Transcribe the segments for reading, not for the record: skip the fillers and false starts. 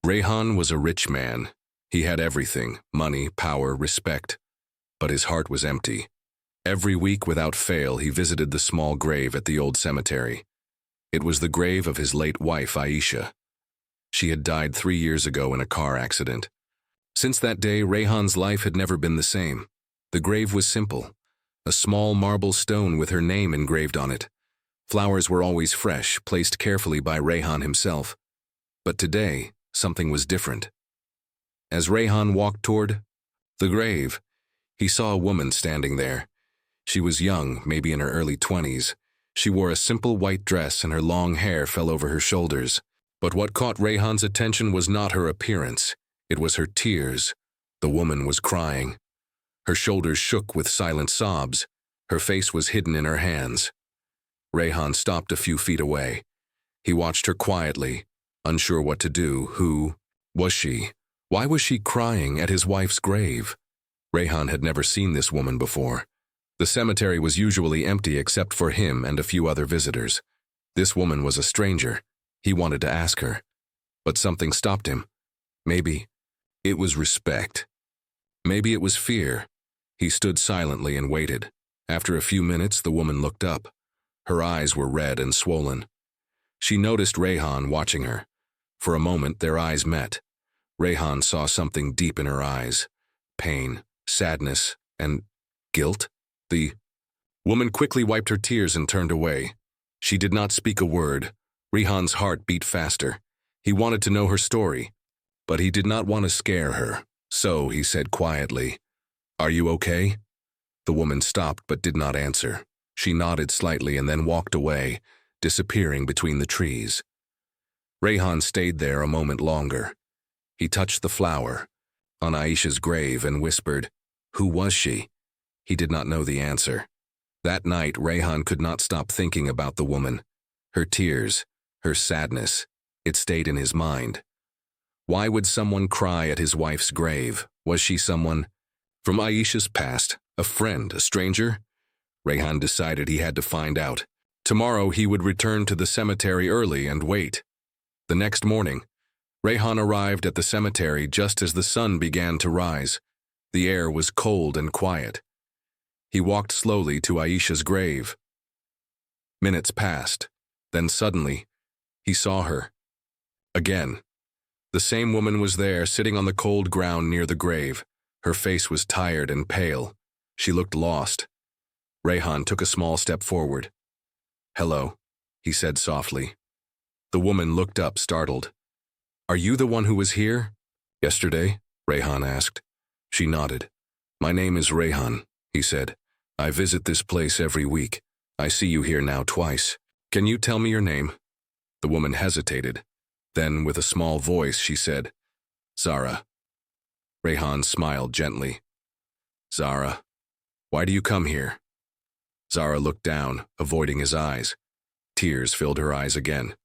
Rayhan was a rich man. He had everything: money, power, respect. But his heart was empty. Every week without fail, he visited the small grave at the old cemetery. It was the grave of his late wife, Aisha. She had died 3 years ago in a car accident. Since that day, Rayhan's life had never been the same. The grave was simple: a small marble stone with her name engraved on it. Flowers were always fresh, placed carefully by Rayhan himself. But today, something was different. As Rayhan walked toward the grave, he saw a woman standing there. She was young, maybe in her early 20s. She wore a simple white dress and her long hair fell over her shoulders. But what caught Rayhan's attention was not her appearance. It was her tears. The woman was crying. Her shoulders shook with silent sobs. Her face was hidden in her hands. Rayhan stopped a few feet away. He watched her quietly, unsure what to do. Who was she? Why was she crying at his wife's grave? Rayhan had never seen this woman before. The cemetery was usually empty except for him and a few other visitors. This woman was a stranger. He wanted to ask her, but something stopped him. Maybe it was respect. Maybe it was fear. He stood silently and waited. After a few minutes, the woman looked up. Her eyes were red and swollen. She noticed Rayhan watching her. For a moment, their eyes met. Rayhan saw something deep in her eyes: pain, sadness, and guilt. The woman quickly wiped her tears and turned away. She did not speak a word. Rayhan's heart beat faster. He wanted to know her story, but he did not want to scare her. So he said quietly, "Are you okay?" The woman stopped but did not answer. She nodded slightly and then walked away, disappearing between the trees. Rayhan stayed there a moment longer. He touched the flower on Aisha's grave and whispered, "Who was she?" He did not know the answer. That night, Rayhan could not stop thinking about the woman. Her tears, her sadness, it stayed in his mind. Why would someone cry at his wife's grave? Was she someone from Aisha's past? A friend? A stranger? Rayhan decided he had to find out. Tomorrow he would return to the cemetery early and wait. The next morning, Rayhan arrived at the cemetery just as the sun began to rise. The air was cold and quiet. He walked slowly to Aisha's grave. Minutes passed. Then suddenly, he saw her. Again. The same woman was there, sitting on the cold ground near the grave. Her face was tired and pale. She looked lost. Rayhan took a small step forward. "Hello," he said softly. The woman looked up, startled. "Are you the one who was here yesterday?" Rayhan asked. She nodded. "My name is Rayhan," he said. "I visit this place every week. I see you here now twice. Can you tell me your name?" The woman hesitated. Then, with a small voice, she said, "Zara." Rayhan smiled gently. "Zara, why do you come here?" Zara looked down, avoiding his eyes. Tears filled her eyes again.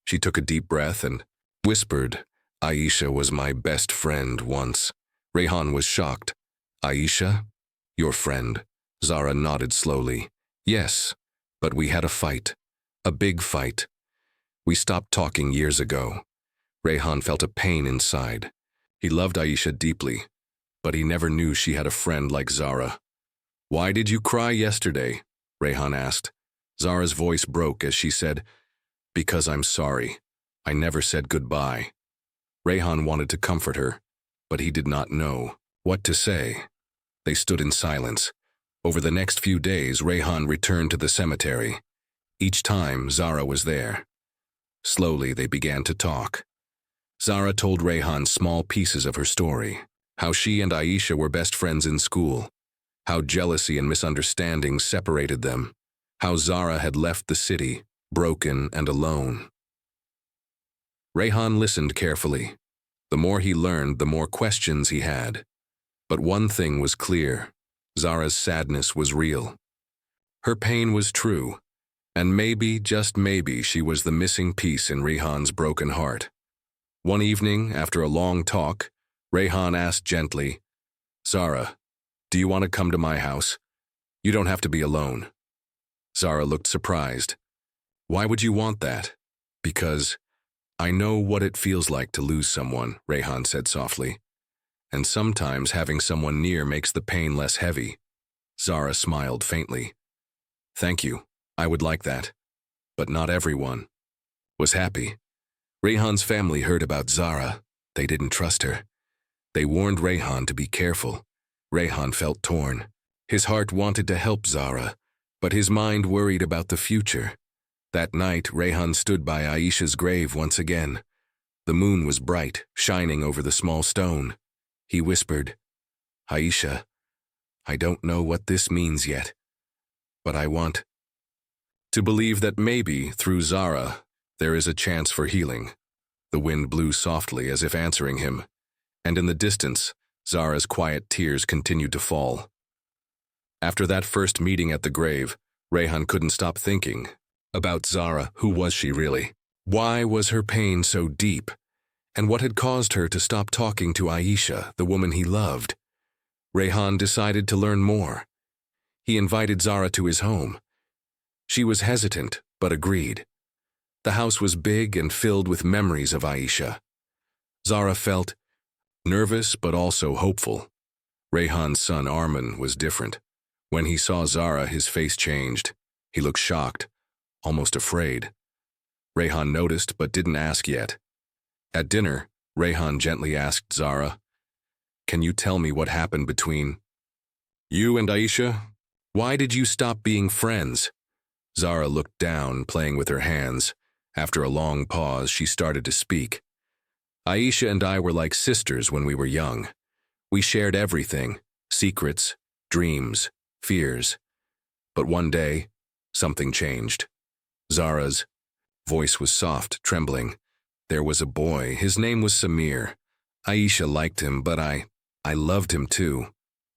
She took a deep breath and whispered, "Aisha was my best friend once." Rayhan was shocked. "Aisha? Your friend?" Zara nodded slowly. "Yes, but we had a fight. A big fight. We stopped talking years ago." Rayhan felt a pain inside. He loved Aisha deeply, but he never knew she had a friend like Zara. "Why did you cry yesterday?" Rayhan asked. Zara's voice broke as she said, "Because I'm sorry. I never said goodbye." Rayhan wanted to comfort her, but he did not know what to say. They stood in silence. Over the next few days, Rayhan returned to the cemetery. Each time, Zara was there. Slowly, they began to talk. Zara told Rayhan small pieces of her story, how she and Aisha were best friends in school, how jealousy and misunderstanding separated them, how Zara had left the city, broken and alone. Rayhan listened carefully. The more he learned, the more questions he had. But one thing was clear: Zara's sadness was real. Her pain was true, and maybe, just maybe, she was the missing piece in Rayhan's broken heart. One evening, after a long talk, Rayhan asked gently, "Zara, do you want to come to my house? You don't have to be alone." Zara looked surprised. "Why would you want that?" "Because I know what it feels like to lose someone, Rayhan said softly. And sometimes having someone near makes the pain less heavy. Zara smiled faintly. Thank you, I would like that. But not everyone was happy. Rayhan's family heard about Zara. They didn't trust her. They warned Rayhan to be careful. Rayhan felt torn. His heart wanted to help Zara, but his mind worried about the future. That night, Rayhan stood by Aisha's grave once again. The moon was bright, shining over the small stone. He whispered, Aisha, I don't know what this means yet, but I want to believe that maybe, through Zara, there is a chance for healing. The wind blew softly as if answering him, and in the distance, Zara's quiet tears continued to fall. After that first meeting at the grave, Rayhan couldn't stop thinking about Zara. Who was she really? Why was her pain so deep? And what had caused her to stop talking to Aisha, the woman he loved? Rayhan decided to learn more. He invited Zara to his home. She was hesitant, but agreed. The house was big and filled with memories of Aisha. Zara felt nervous but also hopeful. Rayhan's son Arman was different. When he saw Zara, his face changed. He looked shocked, almost afraid. Rayhan noticed but didn't ask yet. At dinner, Rayhan gently asked Zara, Can you tell me what happened between you and Aisha? Why did you stop being friends? Zara looked down, playing with her hands. After a long pause, she started to speak. Aisha and I were like sisters when we were young. We shared everything, secrets, dreams, fears. But one day, something changed. Zara's voice was soft, trembling. There was a boy. His name was Samir. Aisha liked him, but I loved him too.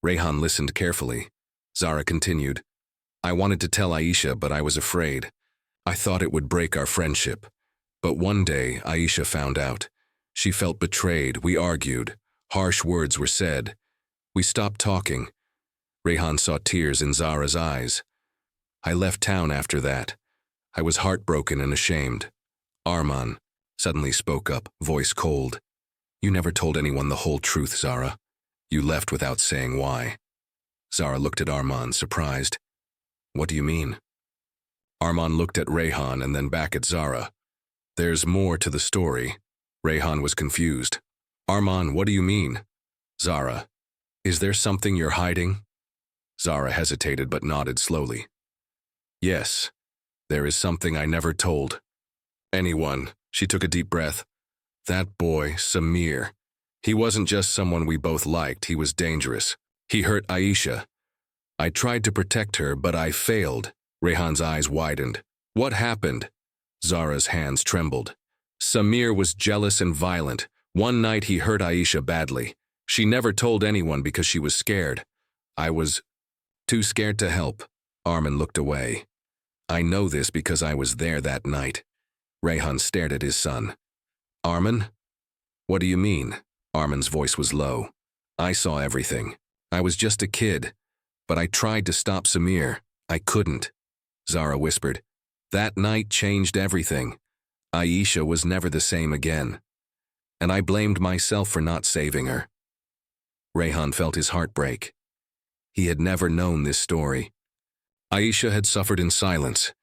Rayhan listened carefully. Zara continued, I wanted to tell Aisha, but I was afraid. I thought it would break our friendship. But one day, Aisha found out. She felt betrayed. We argued. Harsh words were said. We stopped talking. Rayhan saw tears in Zara's eyes. I left town after that. I was heartbroken and ashamed. Arman suddenly spoke up, voice cold. You never told anyone the whole truth, Zara. You left without saying why. Zara looked at Arman, surprised. What do you mean? Arman looked at Rayhan and then back at Zara. There's more to the story. Rayhan was confused. Arman, what do you mean? Zara, is there something you're hiding? Zara hesitated but nodded slowly. Yes, there is something I never told anyone. She took a deep breath. That boy, Samir. He wasn't just someone we both liked, he was dangerous. He hurt Aisha. I tried to protect her, but I failed. Rayhan's eyes widened. What happened? Zara's hands trembled. Samir was jealous and violent. One night he hurt Aisha badly. She never told anyone because she was scared. I was too scared to help. Arman looked away. I know this because I was there that night. Rayhan stared at his son. Arman? What do you mean? Arman's voice was low. I saw everything. I was just a kid. But I tried to stop Samir. I couldn't. Zara whispered. That night changed everything. Aisha was never the same again. And I blamed myself for not saving her. Rayhan felt his heart break. He had never known this story. Aisha had suffered in silence.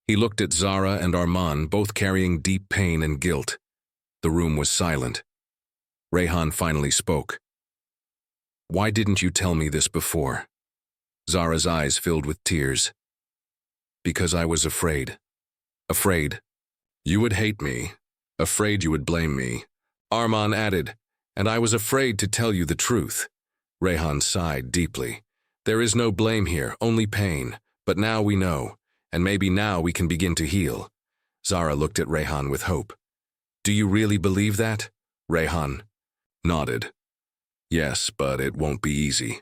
He looked at Zara and Arman, both carrying deep pain and guilt. The room was silent. Rayhan finally spoke. Why didn't you tell me this before? Zara's eyes filled with tears. Because I was afraid. Afraid you would hate me. Afraid you would blame me. Arman added, and I was afraid to tell you the truth. Rayhan sighed deeply. There is no blame here, only pain. But now we know, and maybe now we can begin to heal. Zara looked at Rayhan with hope. Do you really believe that? Rayhan nodded. Yes, but it won't be easy.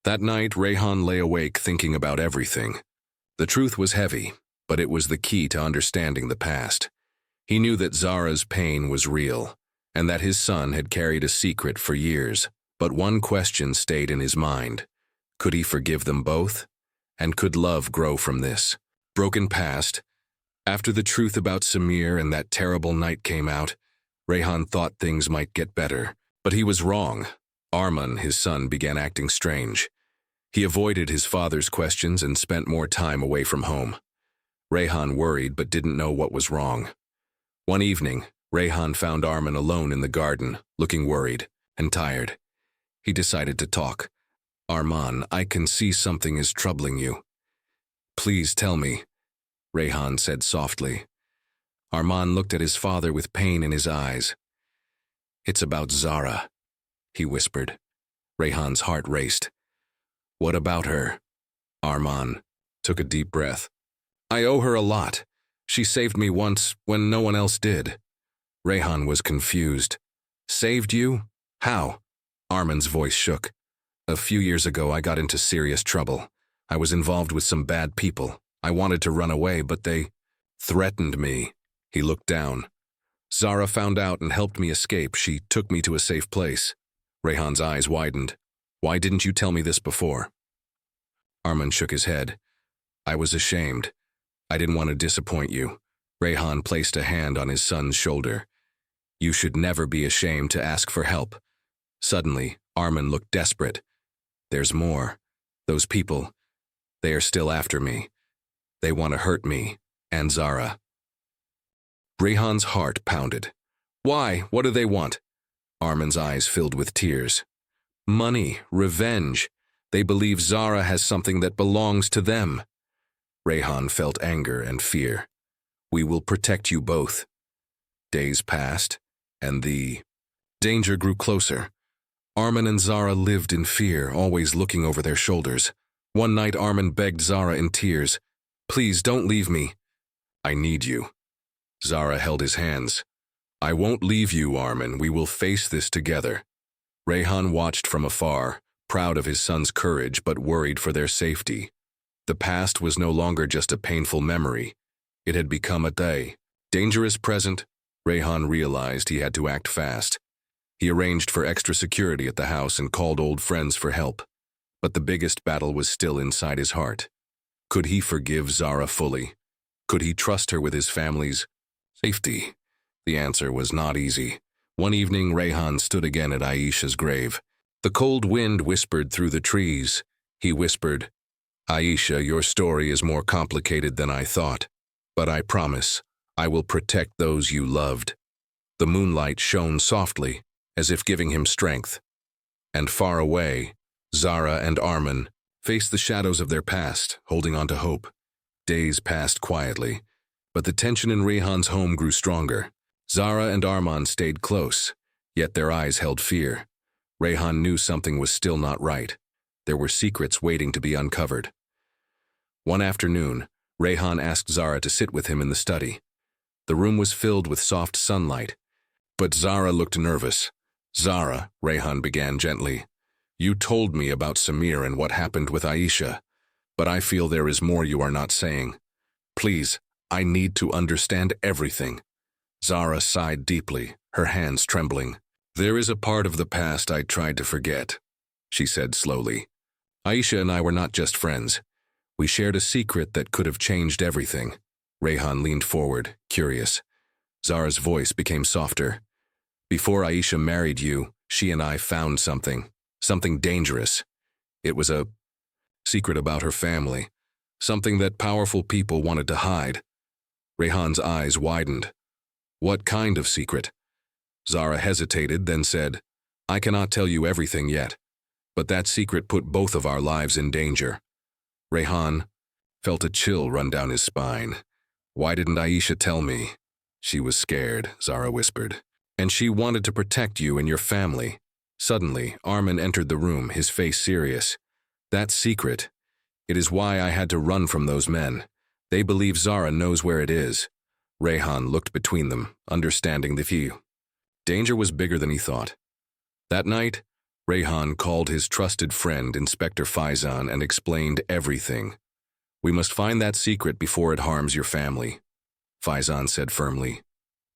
That night, Rayhan lay awake thinking about everything. The truth was heavy, but it was the key to understanding the past. He knew that Zara's pain was real, and that his son had carried a secret for years. But one question stayed in his mind. Could he forgive them both? And could love grow from this broken past? After the truth about Samir and that terrible night came out, Rehan thought things might get better, but he was wrong. Arman, his son, began acting strange. He avoided his father's questions and spent more time away from home. Rehan worried but didn't know what was wrong. One evening, Rehan found Arman alone in the garden, looking worried and tired. He decided to talk. "Arman, I can see something is troubling you. Please tell me," Rehan said softly. Arman looked at his father with pain in his eyes. "It's about Zara," he whispered. Rehan's heart raced. "What about her?" Arman took a deep breath. "I owe her a lot. She saved me once when no one else did." Rehan was confused. "Saved you? How?" Arman's voice shook. "A few years ago, I got into serious trouble. I was involved with some bad people. I wanted to run away, but they threatened me." He looked down. "Zara found out and helped me escape. She took me to a safe place." Rehan's eyes widened. "Why didn't you tell me this before?" Arman shook his head. "I was ashamed. I didn't want to disappoint you." Rehan placed a hand on his son's shoulder. "You should never be ashamed to ask for help." Suddenly, Arman looked desperate. "There's more. Those people, they are still after me. They want to hurt me and Zara." Rehan's heart pounded. "Why? What do they want?" Arman's eyes filled with tears. "Money, revenge. They believe Zara has something that belongs to them." Rehan felt anger and fear. "We will protect you both." Days passed, and the danger grew closer. Arman and Zara lived in fear, always looking over their shoulders. One night, Arman begged Zara in tears, "Please don't leave me. I need you." Zara held his hands. "I won't leave you, Arman. We will face this together." Rehan watched from afar, proud of his son's courage but worried for their safety. The past was no longer just a painful memory. It had become a dangerous present. Rehan realized he had to act fast. He arranged for extra security at the house and called old friends for help. But the biggest battle was still inside his heart. Could he forgive Zara fully? Could he trust her with his family's safety? The answer was not easy. One evening, Rehan stood again at Aisha's grave. The cold wind whispered through the trees. He whispered, "Aisha, your story is more complicated than I thought, but I promise I will protect those you loved." The moonlight shone softly, as if giving him strength. And far away, Zara and Arman faced the shadows of their past, holding on to hope. Days passed quietly, but the tension in Rehan's home grew stronger. Zara and Arman stayed close, yet their eyes held fear. Rehan knew something was still not right. There were secrets waiting to be uncovered. One afternoon, Rehan asked Zara to sit with him in the study. The room was filled with soft sunlight, but Zara looked nervous. "Zara," Rehan began gently, "you told me about Samir and what happened with Aisha, but I feel there is more you are not saying. Please, I need to understand everything." Zara sighed deeply, her hands trembling. "There is a part of the past I tried to forget," she said slowly. "Aisha and I were not just friends. We shared a secret that could have changed everything." Rehan leaned forward, curious. Zara's voice became softer. "Before Aisha married you, she and I found something dangerous. It was a secret about her family, something that powerful people wanted to hide." Rehan's eyes widened. "What kind of secret?" Zara hesitated, then said, "I cannot tell you everything yet, but that secret put both of our lives in danger." Rehan felt a chill run down his spine. "Why didn't Aisha tell me?" "She was scared," Zara whispered. "And she wanted to protect you and your family." Suddenly, Arman entered the room, his face serious. "That secret, it is why I had to run from those men. They believe Zara knows where it is." Rehan looked between them, understanding the danger was bigger than he thought. That night, Rehan called his trusted friend, Inspector Faizan, and explained everything. "We must find that secret before it harms your family," Faizan said firmly.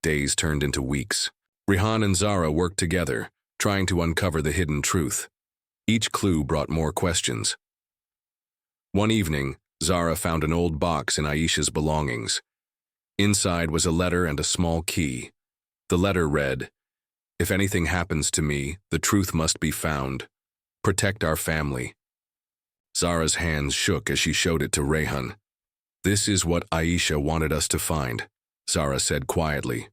Days turned into weeks. Rehan and Zara worked together, trying to uncover the hidden truth. Each clue brought more questions. One evening, Zara found an old box in Aisha's belongings. Inside was a letter and a small key. The letter read, "If anything happens to me, the truth must be found. Protect our family." Zara's hands shook as she showed it to Rayhan. "This is what Aisha wanted us to find," Zara said quietly.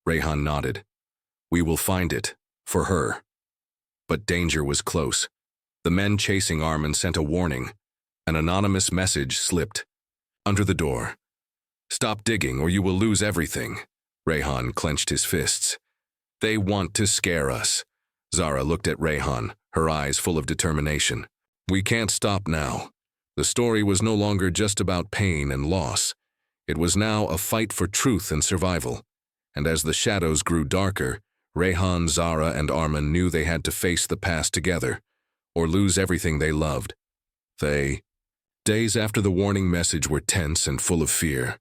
Rayhan nodded. "We will find it, for her." But danger was close. The men chasing Armin sent a warning. An anonymous message slipped. Under the door. "Stop digging or you will lose everything." Rayhan clenched his fists. "They want to scare us." Zara looked at Rayhan, her eyes full of determination. "We can't stop now." The story was no longer just about pain and loss. It was now a fight for truth and survival. And as the shadows grew darker, Rayhan, Zara, and Armin knew they had to face the past together, or lose everything they loved. Days after the warning message were tense and full of fear.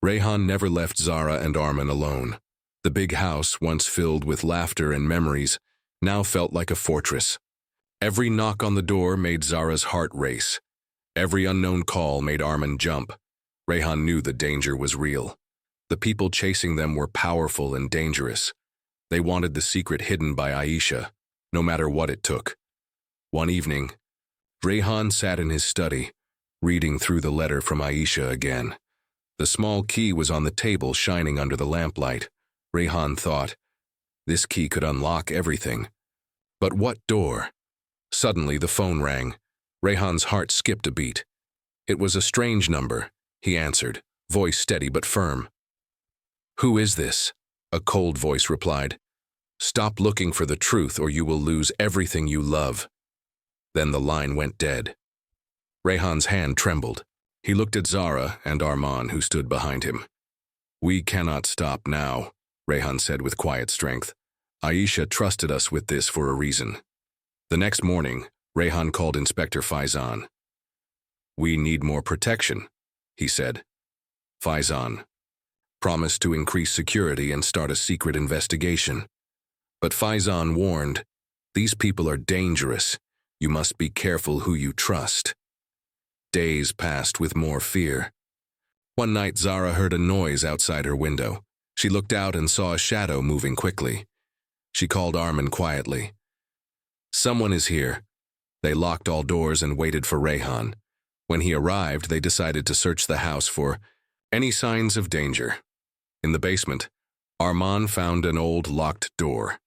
Rayhan never left Zara and Armin alone. The big house, once filled with laughter and memories, now felt like a fortress. Every knock on the door made Zara's heart race. Every unknown call made Armin jump. Rayhan knew the danger was real. The people chasing them were powerful and dangerous. They wanted the secret hidden by Aisha, no matter what it took. One evening, Rayhan sat in his study, reading through the letter from Aisha again. The small key was on the table, shining under the lamplight. Rayhan thought, this key could unlock everything. But what door? Suddenly the phone rang. Rayhan's heart skipped a beat. It was a strange number. He answered, voice steady but firm. "Who is this?" A cold voice replied. "Stop looking for the truth or you will lose everything you love." Then the line went dead. Rayhan's hand trembled. He looked at Zara and Arman, who stood behind him. "We cannot stop now," Rayhan said with quiet strength. "Aisha trusted us with this for a reason." The next morning, Rayhan called Inspector Faizan. "We need more protection," he said. Faizan promised to increase security and start a secret investigation. But Faizan warned, "These people are dangerous. You must be careful who you trust." Days passed with more fear. One night, Zara heard a noise outside her window. She looked out and saw a shadow moving quickly. She called Armin quietly. "Someone is here." They locked all doors and waited for Rayhan. When he arrived, they decided to search the house for any signs of danger. In the basement, Arman found an old locked door.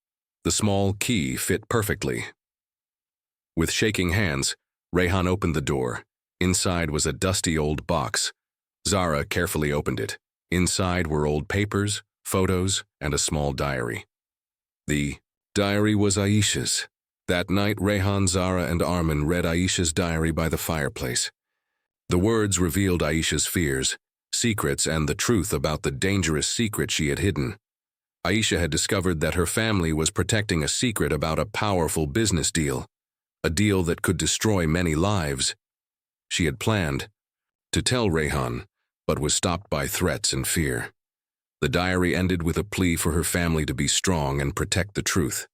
The small key fit perfectly. With shaking hands, Rayhan opened the door. Inside was a dusty old box. Zara carefully opened it. Inside were old papers, photos, and a small diary. The diary was Aisha's. That night, Rayhan, Zara, and Armin read Aisha's diary by the fireplace. The words revealed Aisha's fears, secrets, and the truth about the dangerous secret she had hidden. Aisha had discovered that her family was protecting a secret about a powerful business deal, a deal that could destroy many lives. She had planned to tell Rayhan, but was stopped by threats and fear. The diary ended with a plea for her family to be strong and protect the truth.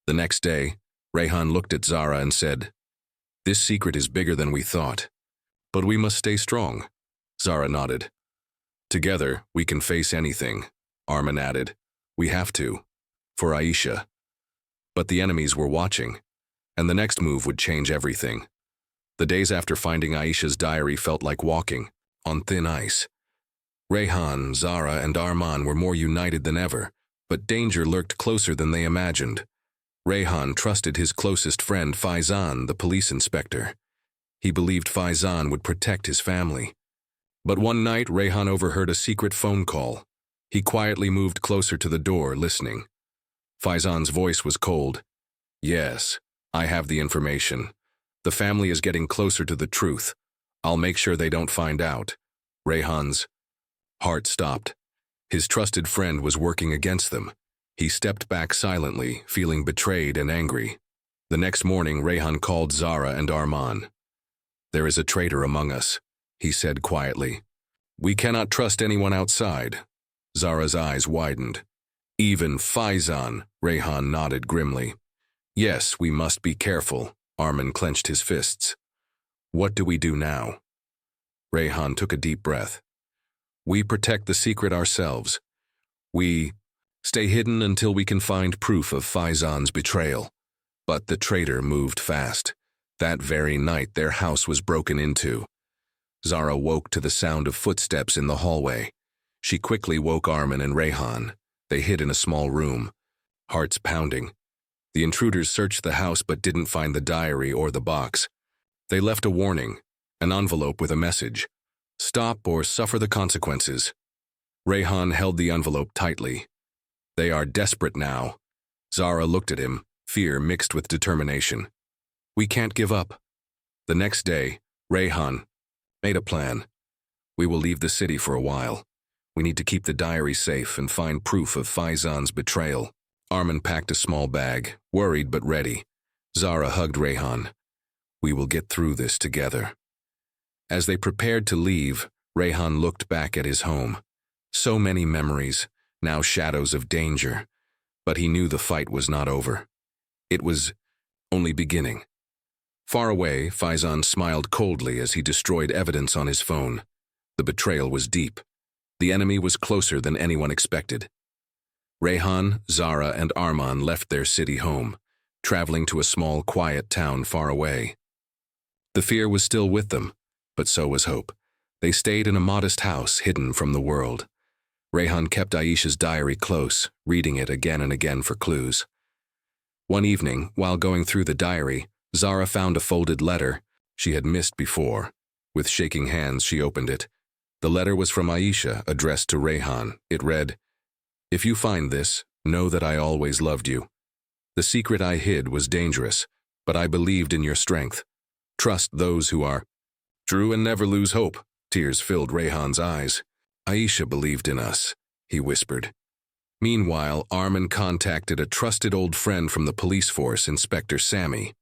The next day, Rayhan looked at Zara and said, "This secret is bigger than we thought, but we must stay strong." Zara nodded. "Together, we can face anything," Armin added. "We have to, for Aisha." But the enemies were watching, and the next move would change everything. The days after finding Aisha's diary felt like walking on thin ice. Rayhan, Zara, and Arman were more united than ever, but danger lurked closer than they imagined. Rayhan trusted his closest friend Faizan, the police inspector. He believed Faizan would protect his family. But one night, Rayhan overheard a secret phone call. He quietly moved closer to the door, listening. Faizan's voice was cold. "Yes, I have the information. The family is getting closer to the truth. I'll make sure they don't find out." Rayhan's heart stopped. His trusted friend was working against them. He stepped back silently, feeling betrayed and angry. The next morning, Rayhan called Zara and Arman. "There is a traitor among us," he said quietly. "We cannot trust anyone outside." Zara's eyes widened. "Even Faizan," Rayhan nodded grimly. "Yes, we must be careful." Armin clenched his fists. "What do we do now?" Rayhan took a deep breath. We protect the secret ourselves. We stay hidden until we can find proof of Faizan's betrayal. But the traitor moved fast. That very night, their house was broken into. Zara woke to the sound of footsteps in the hallway. She quickly woke Armin and Rayhan. They hid in a small room, hearts pounding. The intruders searched the house but didn't find the diary or the box. They left a warning, an envelope with a message. Stop or suffer the consequences. Rayhan held the envelope tightly. They are desperate now. Zara looked at him, fear mixed with determination. We can't give up. The next day, Rayhan made a plan. We will leave the city for a while. We need to keep the diary safe and find proof of Faizan's betrayal. Armin packed a small bag, worried but ready. Zara hugged Rayhan. We will get through this together. As they prepared to leave, Rayhan looked back at his home. So many memories, now shadows of danger. But he knew the fight was not over. It was only beginning. Far away, Faizan smiled coldly as he destroyed evidence on his phone. The betrayal was deep. The enemy was closer than anyone expected. Rayhan, Zara, and Arman left their city home, traveling to a small, quiet town far away. The fear was still with them, but so was hope. They stayed in a modest house hidden from the world. Rayhan kept Aisha's diary close, reading it again and again for clues. One evening, while going through the diary, Zara found a folded letter she had missed before. With shaking hands, she opened it. The letter was from Aisha, addressed to Rayhan. It read, "If you find this, know that I always loved you. The secret I hid was dangerous, but I believed in your strength. Trust those who are true and never lose hope." Tears filled Rayhan's eyes. "Aisha believed in us," he whispered. Meanwhile, Armin contacted a trusted old friend from the police force, Inspector Sammy.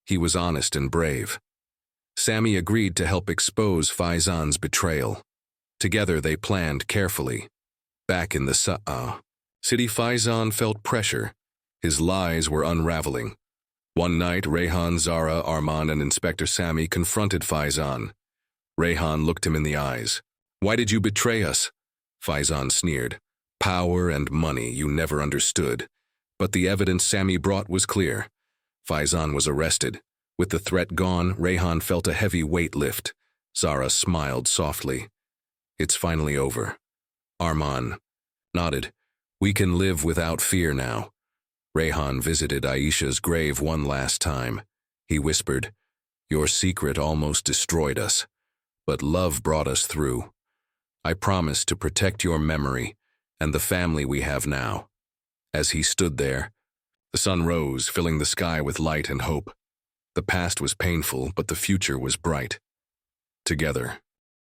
He was honest and brave. Sammy agreed to help expose Faizan's betrayal. Together they planned carefully. Back in the city, Faizan felt pressure. His lies were unraveling. One night, Rayhan, Zara, Arman, and Inspector Sammy confronted Faizan. Rayhan looked him in the eyes. "Why did you betray us?" Faizan sneered. "Power and money you never understood." But the evidence Sammy brought was clear. Faizan was arrested. With the threat gone, Rayhan felt a heavy weight lift. Zara smiled softly. "It's finally over." Arman nodded. "We can live without fear now." Rayhan visited Aisha's grave one last time. He whispered, "Your secret almost destroyed us, but love brought us through. I promise to protect your memory and the family we have now." As he stood there, the sun rose, filling the sky with light and hope. The past was painful, but the future was bright. Together,